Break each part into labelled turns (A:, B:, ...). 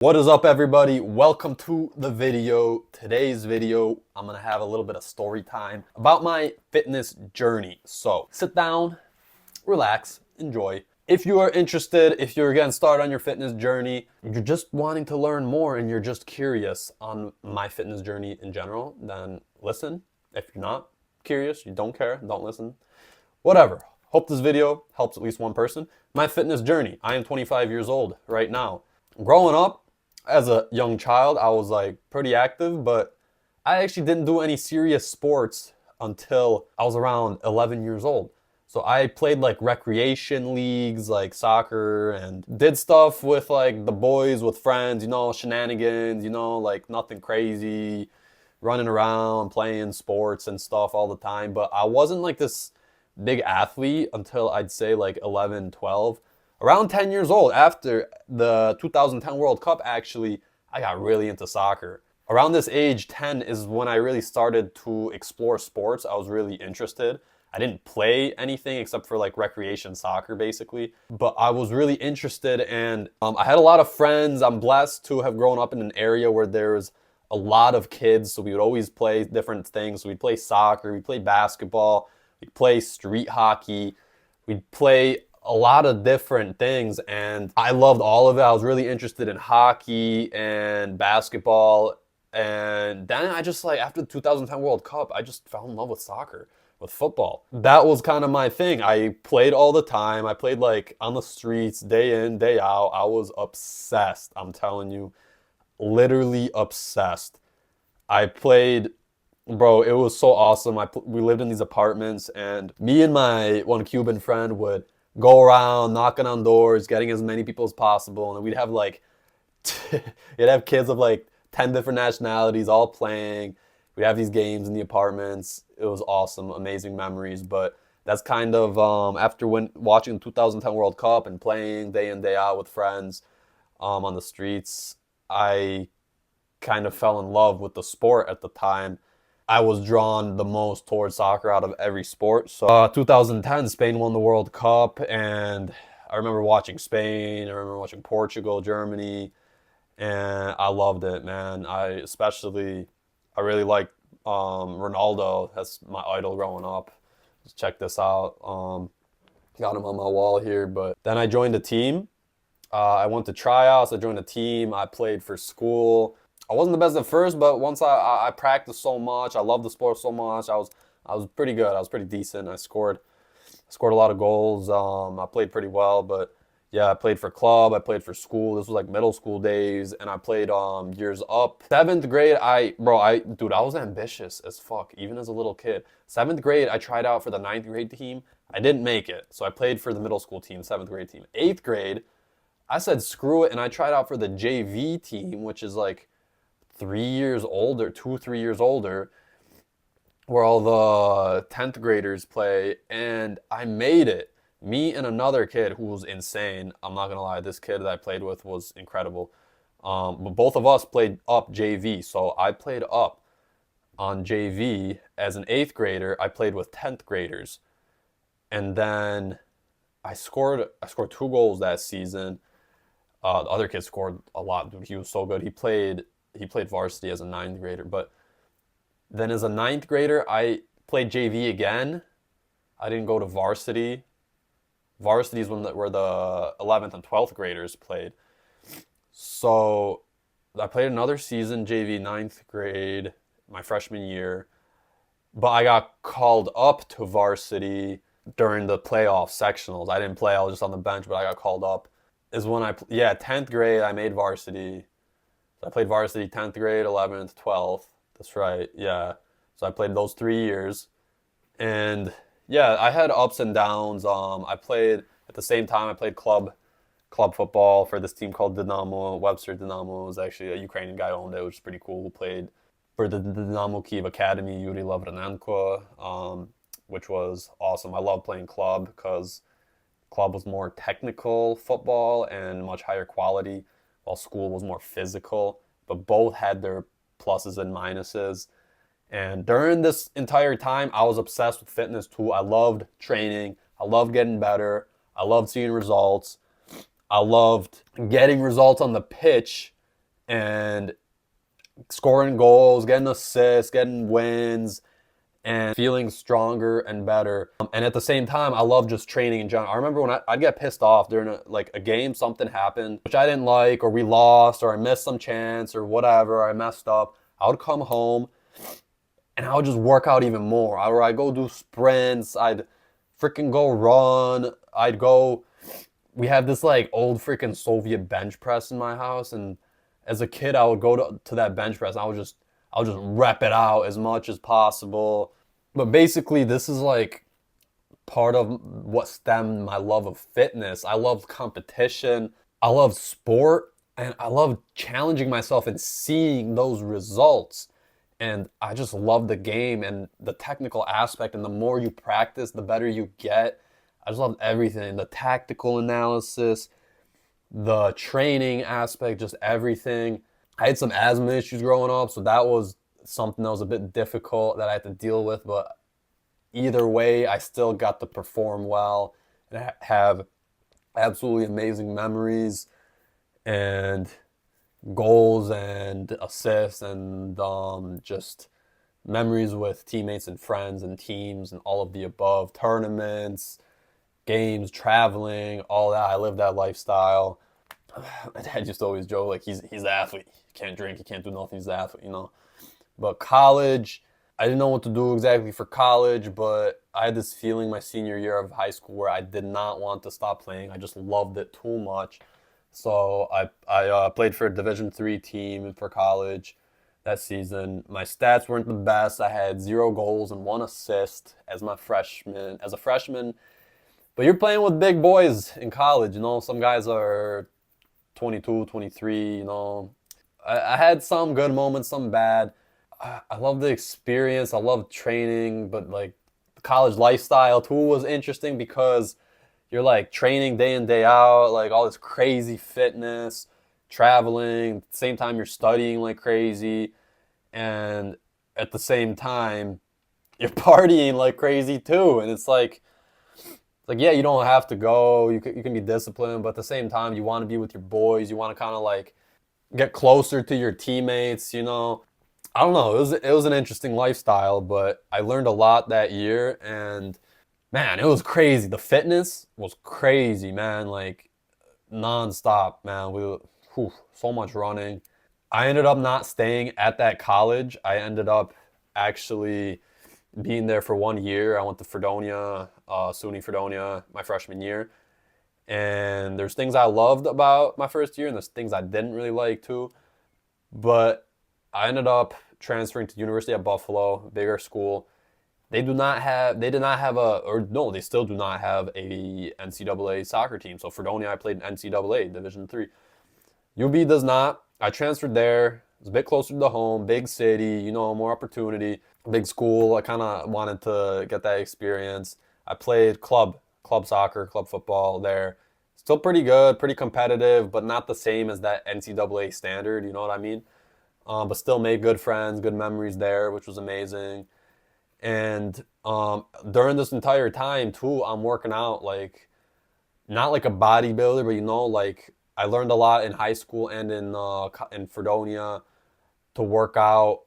A: What is up, everybody? Welcome to the video. Today's video, I'm gonna have a little bit of story time about my fitness journey. So sit down, relax, enjoy. If you are interested, if you're getting started on your fitness journey, you're just wanting to learn more and you're just curious on my fitness journey in general, then listen. If you're not curious, you don't care, don't listen. Whatever. Hope this video helps at least one person. My fitness journey. I am 25 years old right now. Growing up, as a young child, I was like pretty active, but I actually didn't do any serious sports until I was around 11 years old. So I played like recreation leagues, like soccer, and did stuff with like the boys, with friends, shenanigans, like nothing crazy, running around, playing sports and stuff all the time. But I wasn't like this big athlete until I'd say like 11, 12. Around 10 years old, after the 2010 World Cup, actually, I got really into soccer. Around this age, 10, is when I really started to explore sports. I was really interested. I didn't play anything except for like recreation soccer, basically. But I was really interested, and I had a lot of friends. I'm blessed to have grown up in an area where there's a lot of kids, so we would always play different things. So we'd play soccer, we'd play basketball, we'd play street hockey, we'd play a lot of different things, and I loved all of it. I was really interested in hockey and basketball, and then I just like, after the 2010 World Cup, I just fell in love with soccer, with football. That was kind of my thing. I played all the time. I played like on the streets, day in, day out. I was obsessed, I'm telling you, literally obsessed. I played, bro, it was so awesome. We lived in these apartments, and me and my one Cuban friend would go around knocking on doors, getting as many people as possible, and we'd have like you'd have kids of like 10 different nationalities all playing. We'd have these games in the apartments. It was awesome, amazing memories. But that's kind of after watching the 2010 World Cup and playing day in, day out with friends on the streets, I kind of fell in love with the sport at the time. I was drawn the most towards soccer out of every sport. So 2010, Spain won the World Cup, and I remember watching Spain. I remember watching Portugal, Germany, and I loved it, man. I really liked Ronaldo. That's my idol growing up. Just check this out. Got him on my wall here. But then I joined a team. I went to tryouts. I joined a team. I played for school. I wasn't the best at first, but once I practiced so much, I loved the sport so much. I was pretty good. I was pretty decent. I scored a lot of goals. I played pretty well, but yeah, I played for club. I played for school. This was like middle school days, and I played years up. Seventh grade, I was ambitious as fuck, even as a little kid. Seventh grade, I tried out for the ninth grade team. I didn't make it, so I played for the middle school team, seventh grade team. Eighth grade, I said screw it, and I tried out for the JV team, which is like 3 years older, 3 years older, where all the 10th graders play, and I made it. Me and another kid who was insane. I'm not gonna lie, this kid that I played with was incredible. But both of us played up JV, so I played up on JV as an eighth grader. I played with 10th graders, and then I scored 2 goals that season. The other kid scored a lot. Dude, he was so good. He played varsity as a ninth grader, but then as a ninth grader, I played JV again. I didn't go to varsity. Varsity is where the 11th and 12th graders played. So I played another season, JV ninth grade, my freshman year, but I got called up to varsity during the playoff sectionals. I didn't play, I was just on the bench, but I got called up. 10th grade, I made varsity. So I played varsity 10th grade, 11th, 12th. That's right, yeah. So I played those 3 years. And yeah, I had ups and downs. I played, at the same time, I played club football for this team called Dynamo. Webster Dynamo. It was actually a Ukrainian guy owned it, which is pretty cool. Who played for the Dynamo Kyiv Academy, Yuri Lavranenko, which was awesome. I love playing club because club was more technical football and much higher quality, while school was more physical, but both had their pluses and minuses. And during this entire time, I was obsessed with fitness too. I loved training. I loved getting better. I loved seeing results. I loved getting results on the pitch and scoring goals, getting assists, getting wins, and feeling stronger and better. And at the same time, I love just training in general. I remember when I'd get pissed off during a game, something happened, which I didn't like, or we lost, or I missed some chance, or whatever, or I messed up. I would come home, and I would just work out even more. I'd go do sprints. I'd freaking go run. We have this like old freaking Soviet bench press in my house, and as a kid, I would go to that bench press. And I would just rep it out as much as possible. But basically, this is like part of what stemmed my love of fitness. I love competition. I love sport, and I love challenging myself and seeing those results. And I just love the game and the technical aspect. And the more you practice, the better you get. I just love everything. The tactical analysis, the training aspect, just everything. I had some asthma issues growing up, so that was something that was a bit difficult that I had to deal with. But either way, I still got to perform well and have absolutely amazing memories and goals and assists and just memories with teammates and friends and teams and all of the above, tournaments, games, traveling, all that. I lived that lifestyle. My dad just always joke like he's an athlete. He can't drink, he can't do nothing, he's an athlete, you know. But college, I didn't know what to do exactly for college, but I had this feeling my senior year of high school where I did not want to stop playing. I just loved it too much. So I played for a Division III team for college that season. My stats weren't the best. I had 0 goals and 1 assist as a freshman. But you're playing with big boys in college, you know. Some guys are 22, 23, you know. I had some good moments, some bad. I love the experience. I love training, but like the college lifestyle too was interesting because you're like training day in, day out, like all this crazy fitness, traveling. At the same time, you're studying like crazy. And at the same time, you're partying like crazy too. And it's like yeah, you don't have to go. You can be disciplined, but at the same time, you want to be with your boys. You want to kind of like get closer to your teammates, you know. I don't know. It was an interesting lifestyle, but I learned a lot that year, and man, it was crazy. The fitness was crazy, man. Like nonstop, man. So much running. I ended up not staying at that college. I ended up actually being there for 1 year. I went to Fredonia, SUNY Fredonia, my freshman year. And there's things I loved about my first year, and there's things I didn't really like too. But I ended up transferring to University of Buffalo, bigger school. They did not have they still do not have a NCAA soccer team. So Fredonia, I played in NCAA Division III. UB does not. I transferred there. It's a bit closer to home, big city, you know, more opportunity, big school. I kind of wanted to get that experience. I played club soccer, club football there. Still pretty good, pretty competitive, but not the same as that NCAA standard, you know what I mean? But still made good friends, good memories there, which was amazing. And during this entire time, too, I'm working out, like, not like a bodybuilder, but, you know, like, I learned a lot in high school and in Fredonia to work out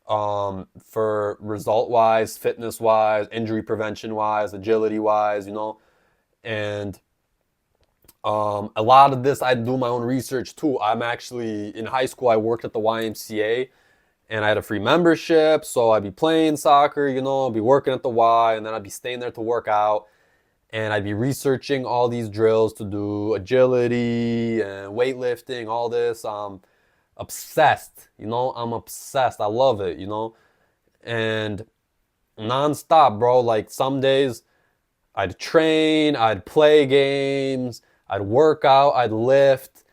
A: for result-wise, fitness-wise, injury prevention-wise, agility-wise, you know. And a lot of this, I do my own research too. I'm actually, in high school, I worked at the YMCA and I had a free membership. So I'd be playing soccer, you know, I'd be working at the Y, and then I'd be staying there to work out. And I'd be researching all these drills to do agility and weightlifting, all this. Obsessed, you know, I'm obsessed. I love it, you know, and nonstop, bro. Like some days I'd train, I'd play games, I'd work out, I'd lift.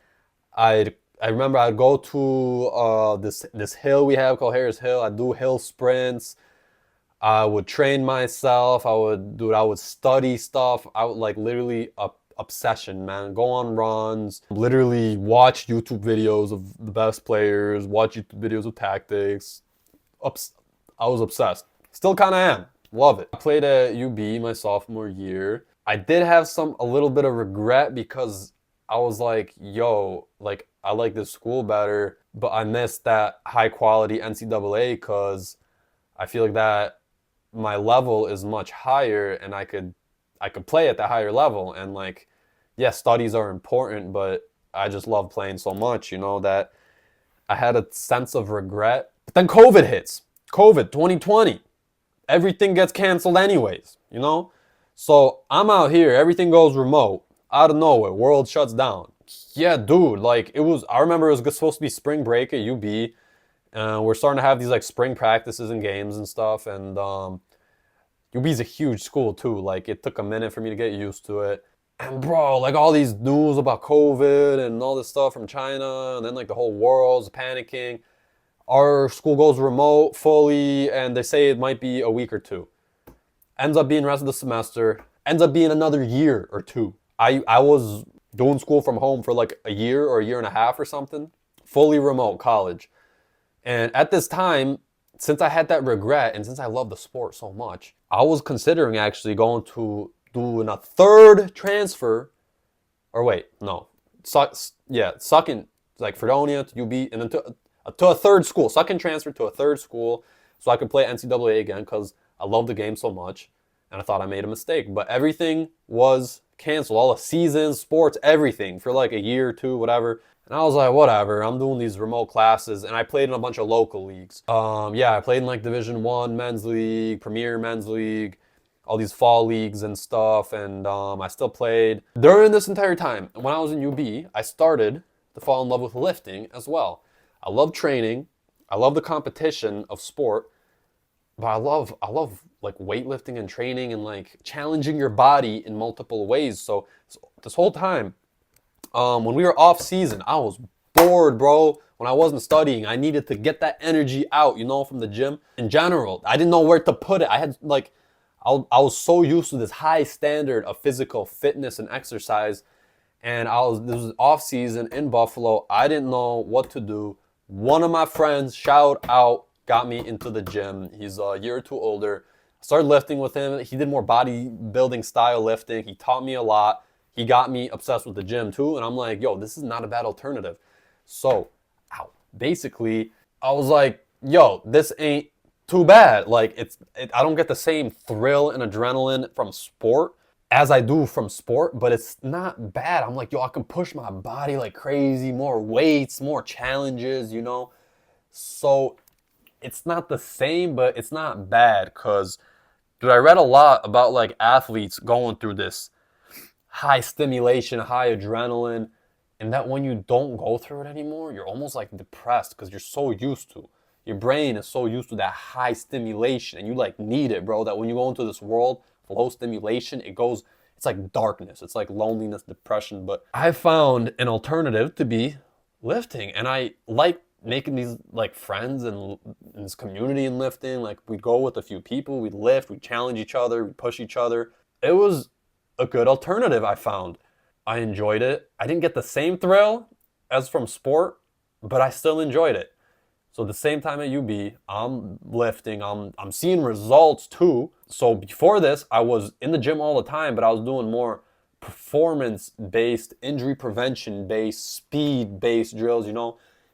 A: I remember I'd go to this hill we have called Harris Hill. I'd do hill sprints. I would train myself. I would study stuff. I would like literally obsession, man. Go on runs, literally watch YouTube videos of the best players, watch YouTube videos of tactics. I was obsessed. Still kind of am. Love it. I played at UB my sophomore year. I did have a little bit of regret because I was like, yo, like I like this school better, but I miss that high quality NCAA because I feel like that my level is much higher and I could play at that higher level. And like, yes, studies are important, but I just love playing so much, that I had a sense of regret. But then COVID hits. COVID 2020. Everything gets canceled anyways. So I'm out here, everything goes remote. Out of nowhere, world shuts down. Yeah, dude, like I remember it was supposed to be spring break at UB. We're starting to have these like spring practices and games and stuff. And UB's a huge school too. Like it took a minute for me to get used to it. And bro, like all these news about COVID and all this stuff from China, and then like the whole world's panicking. Our school goes remote fully, and they say it might be a week or two. Ends up being the rest of the semester. Ends up being another year or two. I was doing school from home for like a year or a year and a half or something. Fully remote college. And at this time, since I had that regret and since I love the sport so much, I was considering actually going to doing a third transfer. Or wait, no. Second, like Fredonia to UB, and then to a third school. Second transfer to a third school so I could play NCAA again because I love the game so much. And I thought I made a mistake. But everything was canceled. All the seasons, sports, everything for like a year or two, whatever. And I was like, whatever, I'm doing these remote classes. And I played in a bunch of local leagues. I played in like Division I men's league, Premier men's league, all these fall leagues and stuff. And I still played. During this entire time, when I was in UB, I started to fall in love with lifting as well. I love training. I love the competition of sport. But I love like weightlifting and training and like challenging your body in multiple ways. So this whole time, when we were off season, I was bored, bro. When I wasn't studying, I needed to get that energy out, from the gym. In general, I didn't know where to put it. I had like, I was so used to this high standard of physical fitness and exercise, and this was off season in Buffalo. I didn't know what to do. One of my friends, shout out, got me into the gym. He's a year or two older. I started lifting with him. He did more bodybuilding style lifting. He taught me a lot. He got me obsessed with the gym too. And I'm like, yo, this is not a bad alternative. So, basically, I was like, yo, this ain't too bad. Like, I don't get the same thrill and adrenaline from sport as I do from sport, but it's not bad. I'm like, yo, I can push my body like crazy, more weights, more challenges, So, it's not the same, but it's not bad because, dude, I read a lot about like athletes going through this high stimulation, high adrenaline, and that when you don't go through it anymore, you're almost like depressed because you're so used to. Your brain is so used to that high stimulation, and you like need it, bro, that when you go into this world of low stimulation, it's like darkness. It's like loneliness, depression. But I found an alternative to be lifting, and I like making these like friends and in this community in lifting. Like we'd go with a few people, we'd lift, we'd challenge each other, we'd push each other. It was a good alternative, I found. I enjoyed it. I didn't get the same thrill as from sport, but I still enjoyed it. So at the same time at UB, I'm lifting, I'm seeing results too. So before this, I was in the gym all the time, but I was doing more performance-based, injury prevention-based, speed-based drills,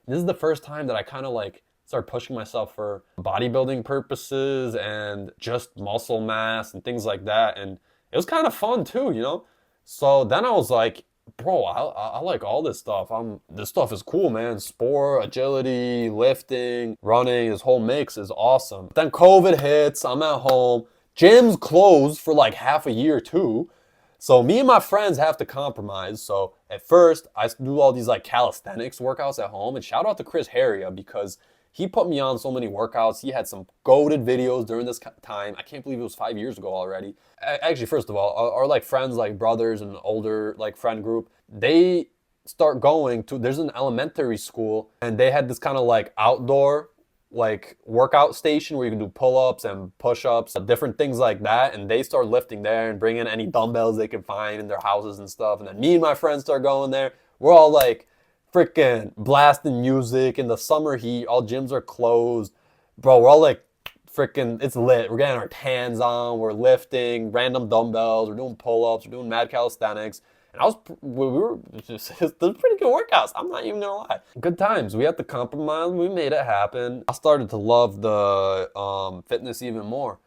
A: This is the first time that I kind of like started pushing myself for bodybuilding purposes and just muscle mass and things like that. And it was kind of fun too, So then I was like, bro, I like all this stuff. This stuff is cool, man. Sport, agility, lifting, running, this whole mix is awesome. Then COVID hits, I'm at home. Gyms closed for like half a year too. So me and my friends have to compromise. So at first, I do all these like calisthenics workouts at home. And shout out to Chris Harria because he put me on so many workouts. He had some goated videos during this time. I can't believe it was 5 years ago already. Actually, first of all, our like friends, like brothers and older like friend group, they start going to, there's an elementary school and they had this kind of like outdoor like workout station where you can do pull-ups and push-ups, different things like that. And they start lifting there and bringing any dumbbells they can find in their houses and stuff. And then me and my friends start going there. We're all like freaking blasting music in the summer heat. All gyms are closed. Bro, we're all like freaking, it's lit. We're getting our tans on. We're lifting random dumbbells. We're doing pull-ups. We're doing mad calisthenics. And we were just, those pretty good workouts. I'm not even gonna lie. Good times. We had to compromise. We made it happen. I started to love the fitness even more.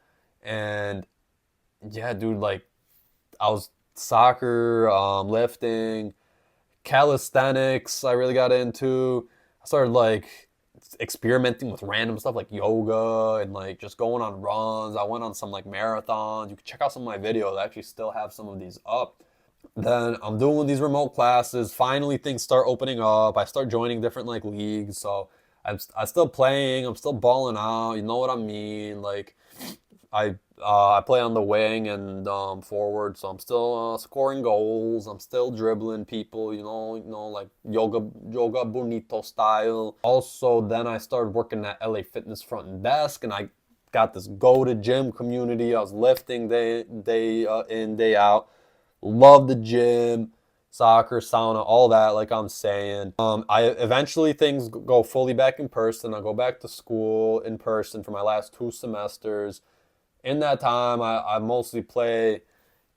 A: And yeah, dude, like I was soccer, lifting, calisthenics. I really got into. I started like experimenting with random stuff like yoga and like just going on runs. I went on some like marathons. You can check out some of my videos. I actually still have some of these up. Then I'm doing these remote classes. Finally, things start opening up. I start joining different like leagues. So I'm still playing. I'm still balling out. You know what I mean? Like I play on the wing and forward, so I'm still scoring goals. I'm still dribbling people, like yoga bonito style. Also, then I started working at LA Fitness front desk, and I got this go to gym community. I was lifting day in, day out. Love the gym, soccer, sauna, all that. Like I'm saying, I eventually things go fully back in person. I go back to school in person for my last 2 semesters. In that time, I mostly play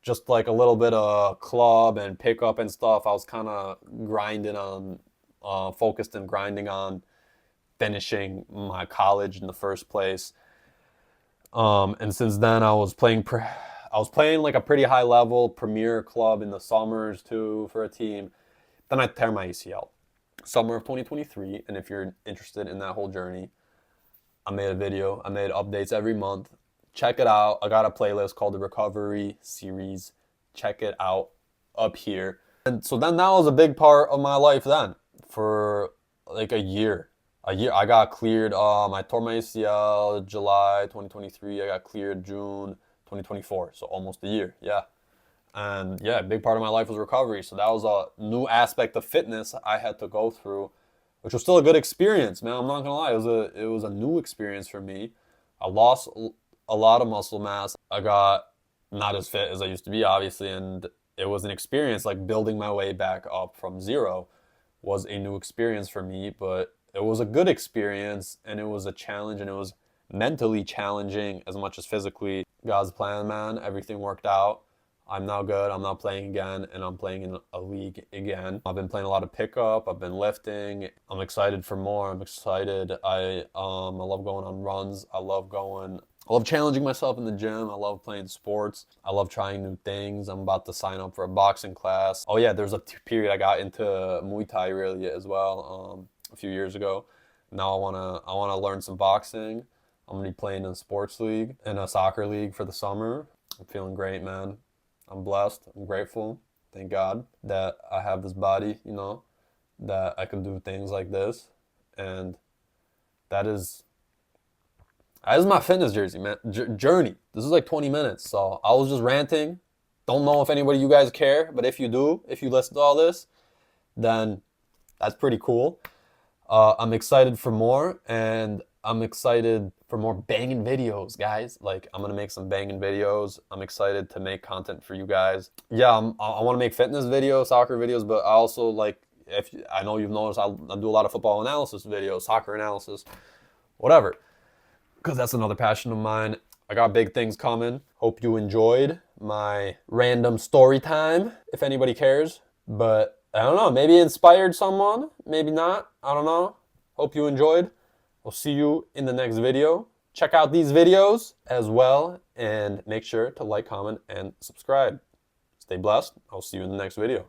A: just like a little bit of club and pickup and stuff. I was kind of focused and grinding on finishing my college in the first place. And since then, I was playing like a pretty high level premier club in the summers too for a team. Then I tear my ACL, summer of 2023. And if you're interested in that whole journey, I made a video. I made updates every month. Check it out. I got a playlist called the Recovery Series. Check it out up here. And so then that was a big part of my life then for like a year. I got cleared. I tore my ACL July 2023. I got cleared June 2024. So almost a year. Yeah. And yeah, a big part of my life was recovery. So that was a new aspect of fitness I had to go through, which was still a good experience, man. I'm not gonna lie. It was a new experience for me. I lost a lot of muscle mass. I got not as fit as I used to be, obviously, and it was an experience. Like building my way back up from zero was a new experience for me, but it was a good experience, and it was a challenge, and it was mentally challenging as much as physically. God's plan, man. Everything worked out. I'm now good. I'm now playing again, and I'm playing in a league again. I've been playing a lot of pickup. I've been lifting. I'm excited for more. I'm excited. I love going on runs. I love challenging myself in the gym. I love playing sports. I love trying new things. I'm about to sign up for a boxing class. Oh yeah, there's a period I got into Muay Thai really as well a few years ago. Now I wanna learn some boxing. I'm gonna be playing in a sports league and a soccer league for the summer. I'm feeling great, man. I'm blessed. I'm grateful. Thank God that I have this body, that I can do things like this. And that is my fitness jersey, man. Journey. This is like 20 minutes. So I was just ranting. Don't know if anybody you guys care, but if you do, if you listen to all this, then that's pretty cool. I'm excited for more, and I'm excited for more banging videos, guys. Like, I'm gonna make some banging videos. I'm excited to make content for you guys. Yeah, I want to make fitness videos, soccer videos, but I also like, I know you've noticed, I do a lot of football analysis videos, soccer analysis, whatever, because that's another passion of mine. I got big things coming. Hope you enjoyed my random story time, if anybody cares. But I don't know, maybe it inspired someone, maybe not. I don't know. Hope you enjoyed. I'll see you in the next video. Check out these videos as well, and make sure to like, comment, and subscribe. Stay blessed. I'll see you in the next video.